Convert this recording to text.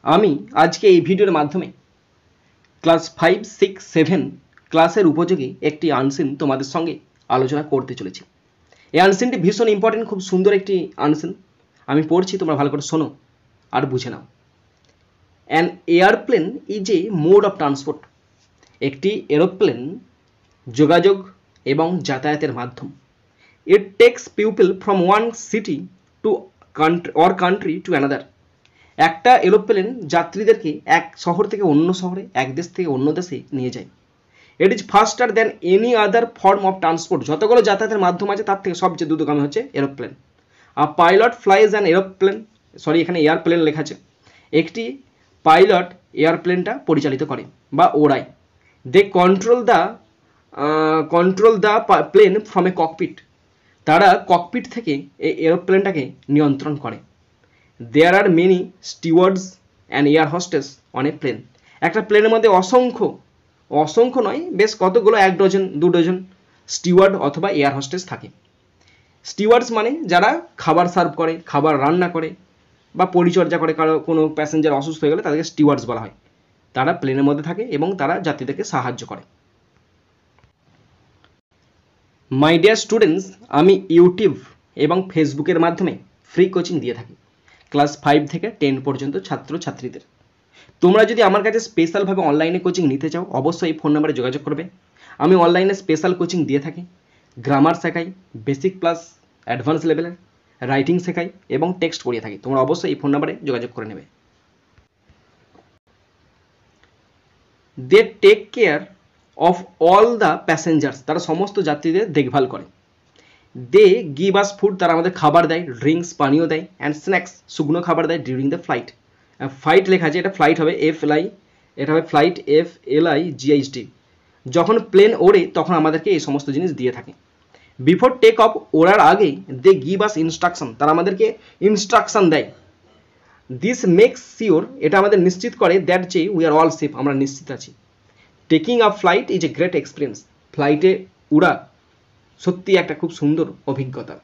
আমি আজকে এই ভিডিওর মাধ্যমে ক্লাস 5, 6, 7 ক্লাসের উপযোগী একটি আনসিন তোমাদের সঙ্গে আলোচনা করতে চলেছি। এই আনসিনটি ভীষণ ইম্পর্টেন্ট, খুব সুন্দর একটি আনসিন। আমি পড়ছি, তোমরা ভালো করে শোনো আর বুঝে নাও। An airplane is a mode of transport. একটি এরোপ্লেন যোগাযোগ এবং যাতায়াতের মাধ্যম। It takes people from one city to country to another. একটা এরোপ্লেন যাত্রীদেরকে এক শহর থেকে অন্য শহরে, এক দেশ থেকে অন্য দেশে নিয়ে যায়। It is faster than any other form of transport. যতগুলো যাতায়াতের মাধ্যম আছে তার থেকে সবচেয়ে দ্রুতগামী হচ্ছে এরোপ্লেন। আর pilot flies an aeroplane, sorry এখানে এয়ারপ্লেন লেখা আছে। একটি পাইলট এয়ারপ্লেনটা পরিচালিত করে বা ওড়ায়। They control the plane from a cockpit. তারা ককপিট থেকে এই এরোপ্লেনটাকে নিয়ন্ত্রণ করে। There are many stewards and air hostess on a plane. একটা প্লেনের মধ্যে অসংখ্য নয়, বেশ কতগুলো, 1 ডজন 2 ডজন স্টিওয়ার্ড অথবা এয়ার হোস্টেস থাকে। স্টিওয়ার্ডস মানে যারা খাবার সার্ভ করে, খাবার রান্না করে বা পরিচর্যা করে, কারো কোনো প্যাসেঞ্জার অসুস্থ হয়ে গেলে তাদেরকে স্টিওয়ার্ডস বলা হয়। তারা প্লেনের মধ্যে থাকে এবং তারা যাত্রীদেরকে সাহায্য করে। মাই ডিয়ার স্টুডেন্টস, আমি ইউটিউব এবং ফেসবুকের মাধ্যমে ফ্রি কোচিং দিয়ে থাকি ক্লাস 5 থেকে 10 পর্যন্ত ছাত্রছাত্রীদের। তোমরা যদি আমার কাছে স্পেশালভাবে অনলাইনে কোচিং নিতে চাও, অবশ্যই এই ফোন নাম্বারে যোগাযোগ করবে। আমি অনলাইনে স্পেশাল কোচিং দিয়ে থাকি। গ্রামার শেখাই, বেসিক প্লাস অ্যাডভান্স লেভেলের, রাইটিং শেখাই এবং টেক্সট করিয়ে থাকি। তোমরা অবশ্যই এই ফোন নাম্বারে যোগাযোগ করে নেবে। They take care of all the passengers. তারা সমস্ত যাত্রীদের দেখভাল করে। They give us food. তারা আমাদের খাবার দেয়, ড্রিঙ্কস পানীয় দেয়, অ্যান্ড স্ন্যাক্স শুকনো খাবার দেয় ডিউরিং দ্য ফ্লাইট। ফ্লাইট লেখা আছে, এটা ফ্লাইট হবে FLI, এটা হবে ফ্লাইট FLIGHT। যখন প্লেন ওড়ে তখন আমাদেরকে এই সমস্ত জিনিস দিয়ে থাকে। বিফোর টেক অফ, ওড়ার আগে দে গিভ আস ইনস্ট্রাকশন। তারা আমাদেরকে ইনস্ট্রাকশন দেয়। দিস মেক্স শিওর, এটা আমাদের নিশ্চিত করে দ্যাট যে উই আর অল সেফ, আমরা নিশ্চিত আছি। Taking a flight is a great experience. ফ্লাইটে উড়া সত্যি একটা খুব সুন্দর অভিজ্ঞতা।